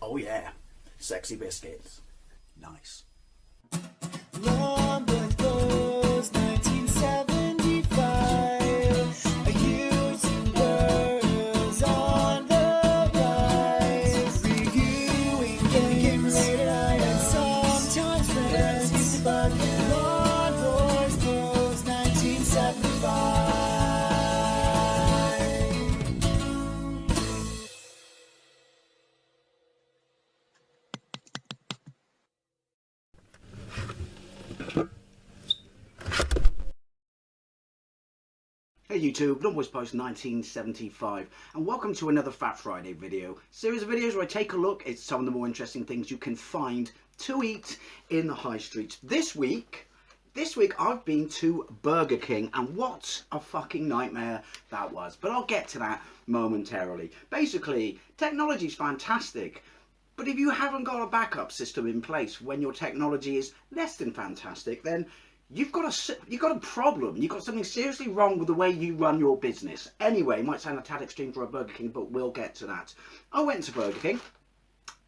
Oh yeah, sexy biscuits. Nice. Longboard Blues, 1975. A YouTuber's on the rise. Reviewing games, and sometimes friends. But Longboard Blues, 1975. Hey YouTube, Numbers Post 1975, and welcome to another Fat Friday video. Series of videos where I take a look at some of the more interesting things you can find to eat in the high streets. This week I've been to Burger King, and what a fucking nightmare that was. But I'll get to that momentarily. Basically, technology's fantastic. But if you haven't got a backup system in place when your technology is less than fantastic, then you've got a problem. You've got something seriously wrong with the way you run your business. Anyway, it might sound a tad extreme for a Burger King, but we'll get to that. I went to Burger King,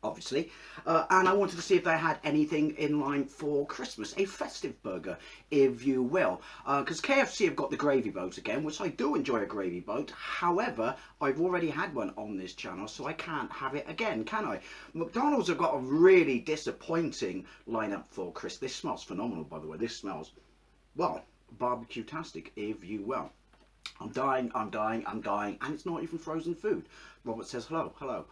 obviously, and I wanted to see if they had anything in line for Christmas, a festive burger, if you will, because KFC have got the gravy boat again, which I do enjoy a gravy boat. However, I've already had one on this channel, so I can't have it again, can I? McDonald's have got a really disappointing lineup for Christmas. This smells phenomenal, by the way. This smells, well, barbecue-tastic, if you will. I'm dying, and it's not even frozen food. Robert says hello.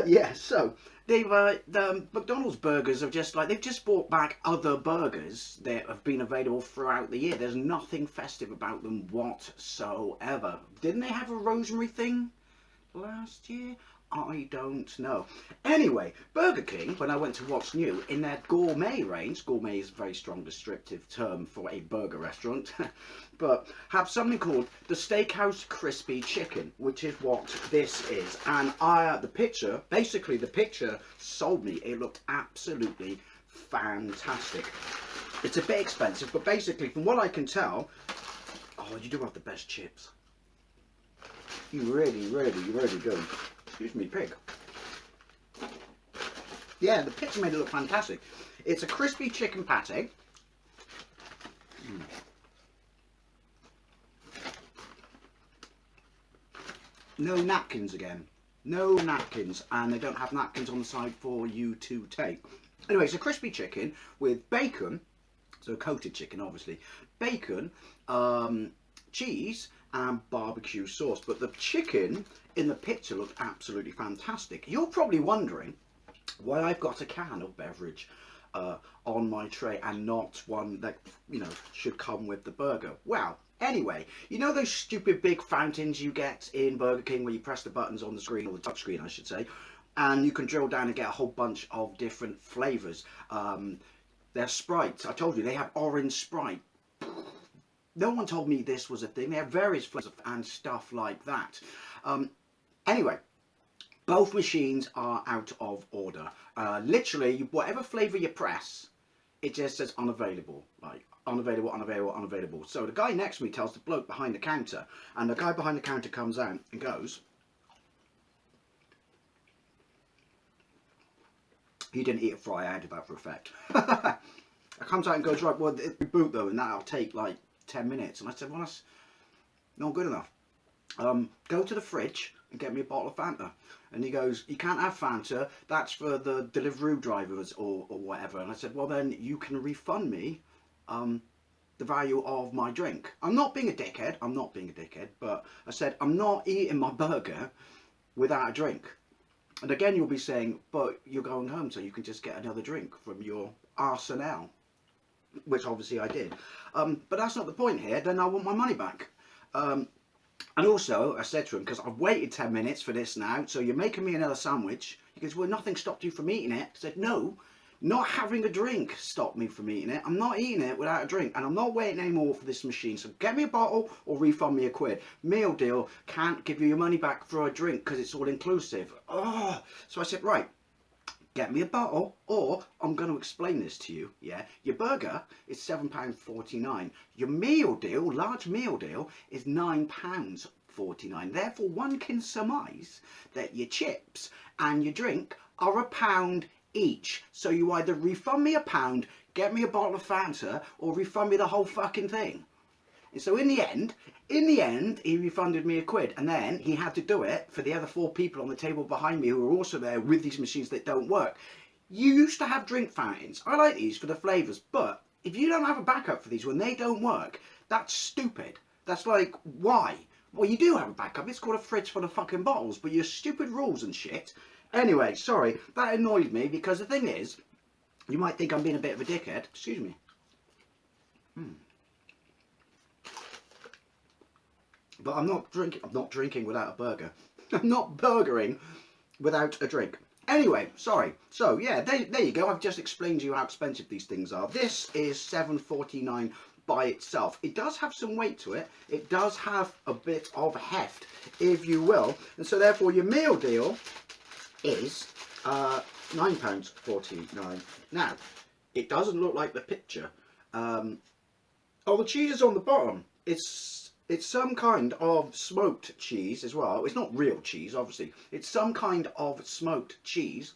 Yeah, so the McDonald's burgers are just like, they've just brought back other burgers that have been available throughout the year. There's nothing festive about them whatsoever. Didn't they have a rosemary thing last year? I don't know. Anyway, Burger King, when I went to what's new, in their gourmet range, gourmet is a very strong descriptive term for a burger restaurant, but have something called the Steakhouse Crispy Chicken, which is what this is. And the picture sold me. It looked absolutely fantastic. It's a bit expensive, but basically, from what I can tell, oh, you do have the best chips. You really do. Excuse me, pig. Yeah, the picture made it look fantastic. It's a crispy chicken pate. No napkins again. No napkins. And they don't have napkins on the side for you to take. Anyway, it's a crispy chicken with bacon. So coated chicken, obviously. Bacon, cheese, and barbecue sauce. But the chicken in the picture looked absolutely fantastic. You're probably wondering why I've got a can of beverage on my tray and not one that, you know, should come with the burger. Well, anyway, you know those stupid big fountains you get in Burger King where you press the buttons on the screen, or the touch screen I should say, and you can drill down and get a whole bunch of different flavours. They're Sprite. I told you, they have orange Sprite. No one told me this was a thing. They have various flavours and stuff like that. Anyway, both machines are out of order. Literally, whatever flavour you press, it just says unavailable. Like, unavailable. So the guy next to me tells the bloke behind the counter, and the guy behind the counter comes out and goes, he didn't eat a fry, I added that for effect. It comes out and goes, right, well, it reboot though, and that'll take like 10 minutes. And I said, well, that's not good enough. Go to the fridge and get me a bottle of Fanta. And he goes, you can't have Fanta, that's for the delivery drivers or whatever. And I said, well then you can refund me the value of my drink. I'm not being a dickhead, but I said, I'm not eating my burger without a drink. And again, you'll be saying, but you're going home so you can just get another drink from your arsenal. Which obviously I did. But that's not the point here. Then I want my money back. And also, I said to him, because I've waited 10 minutes for this now, so you're making me another sandwich. He goes, well, nothing stopped you from eating it. I said, no, not having a drink stopped me from eating it. I'm not eating it without a drink, and I'm not waiting anymore for this machine. So get me a bottle or refund me a quid. Meal deal, can't give you your money back for a drink because it's all inclusive. Oh, so I said, right. Get me a bottle, or I'm going to explain this to you, yeah? Your burger is £7.49. Your meal deal, large meal deal, is £9 £7.49. Therefore, one can surmise that your chips and your drink are £1 each. So you either refund me £1, get me a bottle of Fanta, or refund me the whole fucking thing. And so in the end, he refunded me £1, and then he had to do it for the other 4 people on the table behind me who were also there with these machines that don't work. You used to have drink fountains. I like these for the flavours, but if you don't have a backup for these when they don't work, that's stupid. That's like, why? Well, you do have a backup. It's called a fridge full of fucking bottles, but your stupid rules and shit. Anyway, sorry, that annoyed me because the thing is, you might think I'm being a bit of a dickhead. Excuse me. But I'm not drinking without a burger. I'm not burgering without a drink. Anyway, sorry. So yeah, there you go. I've just explained to you how expensive these things are. This is £7.49 by itself. It does have some weight to it. It does have a bit of heft, if you will. And so therefore your meal deal is £9.49. Now, it doesn't look like the picture. Oh, the cheese is on the bottom. It's some kind of smoked cheese as well. It's not real cheese, obviously. It's some kind of smoked cheese.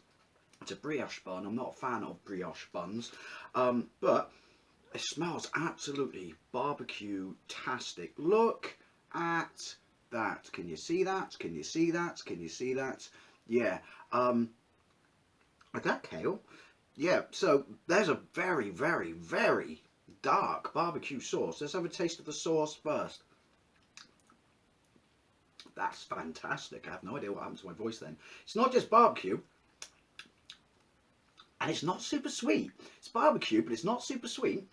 It's a brioche bun. I'm not a fan of brioche buns. But it smells absolutely barbecue-tastic. Look at that. Can you see that? Can you see that? Can you see that? Yeah. Is that kale? Yeah, so there's a very, very, very dark barbecue sauce. Let's have a taste of the sauce first. That's fantastic. I have no idea what happened to my voice then. It's not just barbecue, and it's not super sweet. It's barbecue, but it's not super sweet.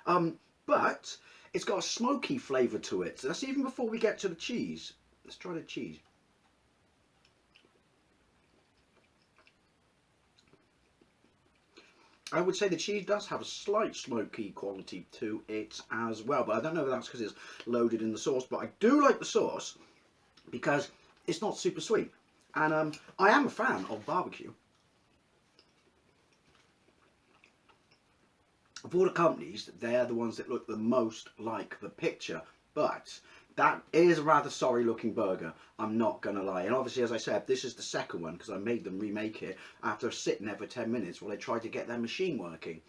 But it's got a smoky flavour to it. So that's even before we get to the cheese. Let's try the cheese. I would say the cheese does have a slight smoky quality to it as well, but I don't know if that's because it's loaded in the sauce. But I do like the sauce because it's not super sweet, and I am a fan of barbecue. Of all the companies, they're the ones that look the most like the picture, but that is a rather sorry looking burger, I'm not gonna lie. And obviously, as I said, this is the second one because I made them remake it after sitting there for 10 minutes while they tried to get their machine working.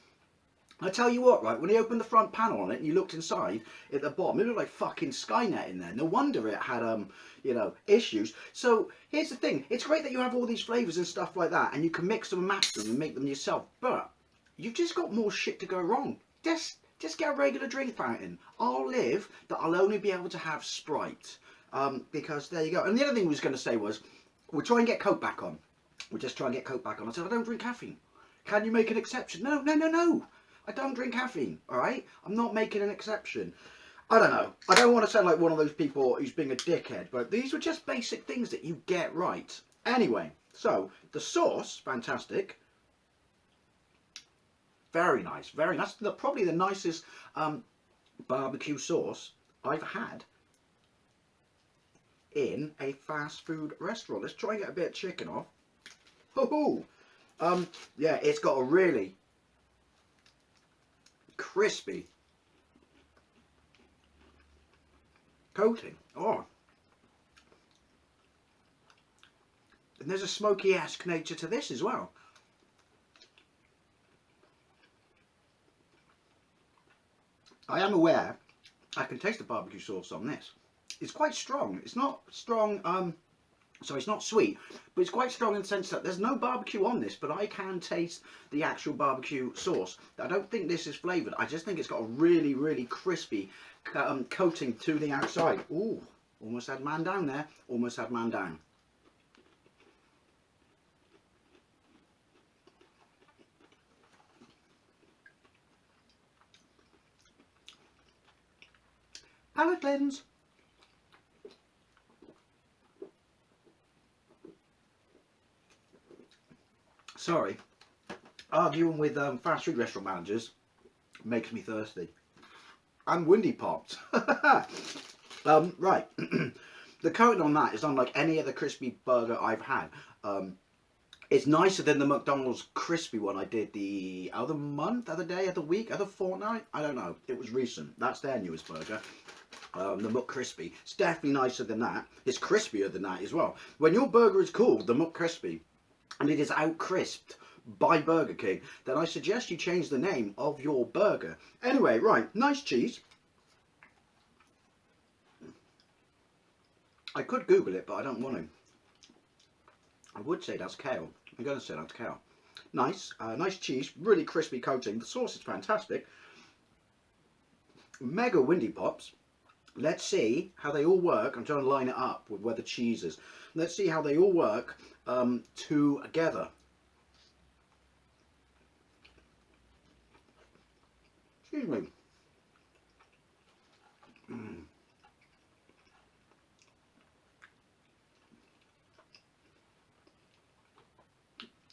I tell you what, right, when they opened the front panel on it and you looked inside at the bottom, it looked like fucking Skynet in there. No wonder it had you know, issues. So here's the thing, it's great that you have all these flavours and stuff like that and you can mix them and match them and make them yourself, but you've just got more shit to go wrong. Just get a regular drink fountain. I'll live that I'll only be able to have Sprite. Because there you go. And the other thing we was going to say was, we'll try and get Coke back on. We'll just try and get Coke back on. I said, I don't drink caffeine. Can you make an exception? No, no, no, no. I don't drink caffeine, alright? I'm not making an exception. I don't know. I don't want to sound like one of those people who's being a dickhead, but these were just basic things that you get right. Anyway, so, the sauce, fantastic. Very nice, very nice. Probably the nicest barbecue sauce I've had in a fast food restaurant. Let's try and get a bit of chicken off. Hoo-hoo! Yeah, it's got a really crispy coating. Oh. And there's a smoky-esque nature to this as well. I am aware I can taste the barbecue sauce on this. It's quite strong. It's not strong, so it's not sweet, but it's quite strong in the sense that there's no barbecue on this, but I can taste the actual barbecue sauce. I don't think this is flavoured. I just think it's got a really, really crispy coating to the outside. Ooh, almost had man down there. Almost had man down. Palate cleanse. Sorry, arguing with fast food restaurant managers makes me thirsty. I'm windy popped. Right, the coating on that is unlike any other crispy burger I've had. It's nicer than the McDonald's crispy one I did the other month, other day, other week, other fortnight. I don't know. It was recent. That's their newest burger. the McCrispy. It's definitely nicer than that. It's crispier than that as well. When your burger is called the McCrispy and it is out crisped by Burger King, then I suggest you change the name of your burger. Anyway, right, nice cheese. I could Google it, but I don't want to. I would say that's kale. I'm going to say that's kale. Nice, nice cheese, really crispy coating. The sauce is fantastic. Mega windy pops. Let's see how they all work. I'm trying to line it up with where the cheese is. Let's see how they all work together. Excuse me.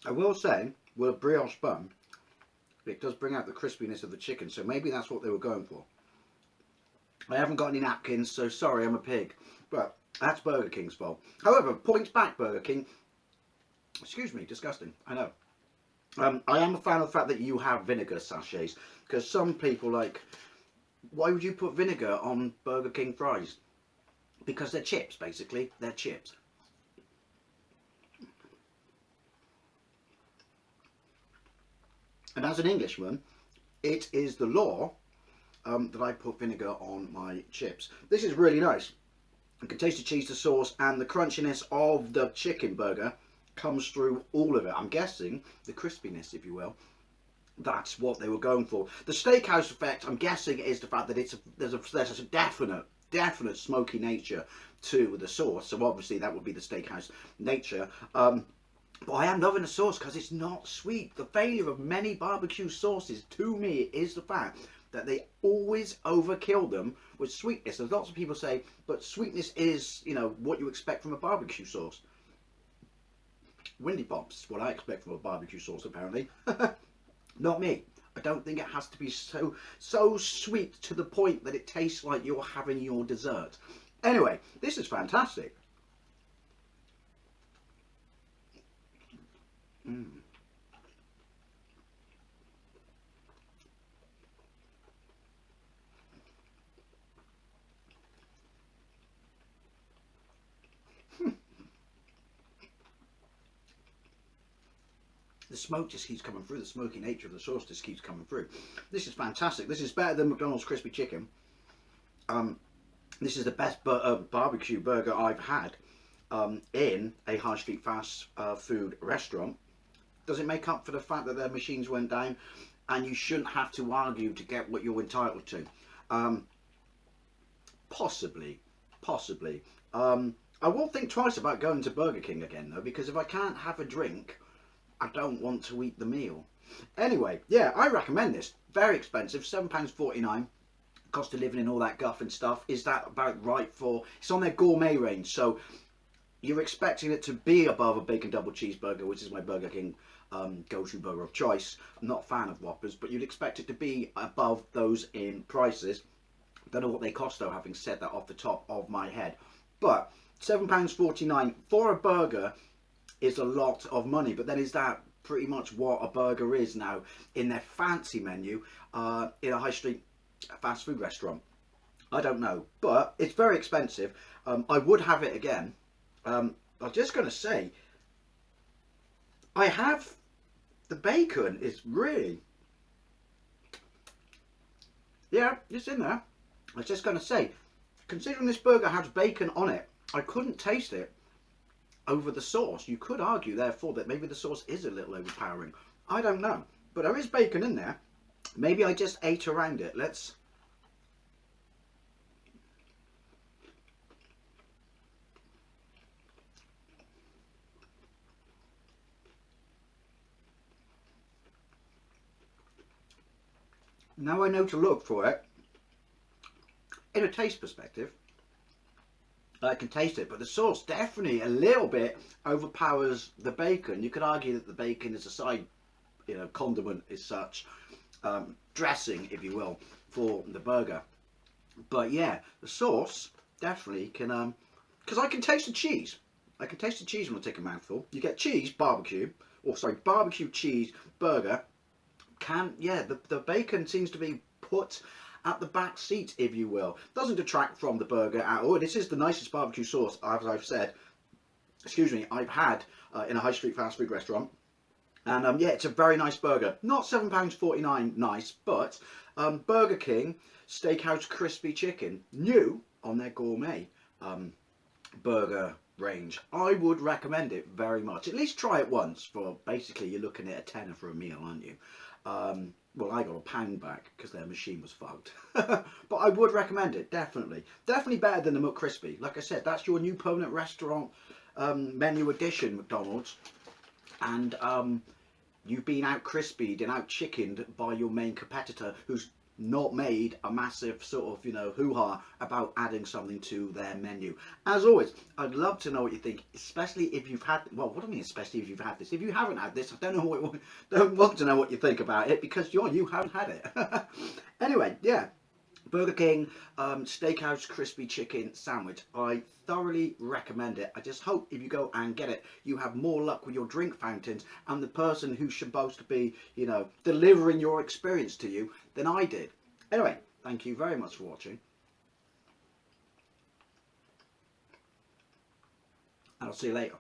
I will say, with a brioche bun, it does bring out the crispiness of the chicken, so maybe that's what they were going for. I haven't got any napkins, so sorry, I'm a pig. But that's Burger King's fault. However, points back, Burger King. Excuse me, disgusting, I know. I am a fan of the fact that you have vinegar sachets, because some people like, why would you put vinegar on Burger King fries? Because they're chips, basically. They're chips. And as an Englishman, it is the law that I put vinegar on my chips. This is really nice. You can taste the cheese, the sauce, and the crunchiness of the chicken burger comes through all of it. I'm guessing the crispiness, if you will, that's what they were going for. The steakhouse effect, I'm guessing, is the fact that there's a definite smoky nature to the sauce. So obviously that would be the steakhouse nature. But I am loving the sauce because it's not sweet. The failure of many barbecue sauces, to me, is the fact that they always overkill them with sweetness. There's lots of people say, but sweetness is, you know, what you expect from a barbecue sauce. Windy Pops is what I expect from a barbecue sauce, apparently. Not me. I don't think it has to be so sweet to the point that it tastes like you're having your dessert. Anyway, this is fantastic. The smoke just keeps coming through. The smoky nature of the sauce just keeps coming through. This is fantastic. This is better than McDonald's crispy chicken. This is the best barbecue burger I've had in a high street fast food restaurant. Does it make up for the fact that their machines went down and you shouldn't have to argue to get what you're entitled to? Possibly. I will think twice about going to Burger King again though, because if I can't have a drink, I don't want to eat the meal. Anyway, yeah, I recommend this. Very expensive, £7.49. Cost of living and all that guff and stuff. Is that about right for... It's on their gourmet range, so you're expecting it to be above a bacon double cheeseburger, which is my Burger King go-to burger of choice. I'm not a fan of Whoppers, but you'd expect it to be above those in prices. Don't know what they cost though, having said that off the top of my head. But £7.49 for a burger is a lot of money. But then is that pretty much what a burger is now in their fancy menu in a high street fast food restaurant? I don't know, but it's very expensive. I would have it again. I'm just going to say, I have the bacon is really, yeah, it's in there. I was just going to say, considering this burger has bacon on it, I couldn't taste it over the sauce. You could argue, therefore, that maybe the sauce is a little overpowering. I don't know, but there is bacon in there. Maybe I just ate around it. Let's... Now I know to look for it. In a taste perspective, I can taste it, but the sauce definitely a little bit overpowers the bacon. You could argue that the bacon is a side, you know, condiment as such, dressing, if you will, for the burger. But yeah, the sauce definitely can, because I can taste the cheese. I can taste the cheese when I take a mouthful. You get cheese, barbecue, or sorry, barbecue cheese burger. Yeah, the bacon seems to be put at the back seat, if you will. Doesn't detract from the burger at all. This is the nicest barbecue sauce, as I've said, excuse me, I've had in a high street fast food restaurant. And yeah, it's a very nice burger. Not £7.49 nice, but Burger King Steakhouse Crispy Chicken, new on their gourmet burger range. I would recommend it very much. At least try it once. For basically, you're looking at a tenner for a meal, aren't you? Well, I got a pound back because their machine was fucked. But I would recommend it, definitely. Definitely better than the McCrispy. Like I said, that's your new permanent restaurant menu addition, McDonald's. And you've been out crispied and out chickened by your main competitor, who's not made a massive sort of, you know, hoo-ha about adding something to their menu. As always, I'd love to know what you think, especially if you've had, well, what do I mean especially if you've had this? If you haven't had this, I don't want to know what you think about it, because you haven't had it. Anyway, yeah. Burger King Steakhouse Crispy Chicken Sandwich. I thoroughly recommend it. I just hope if you go and get it, you have more luck with your drink fountains and the person who's supposed to be, you know, delivering your experience to you than I did. Anyway, thank you very much for watching. And I'll see you later.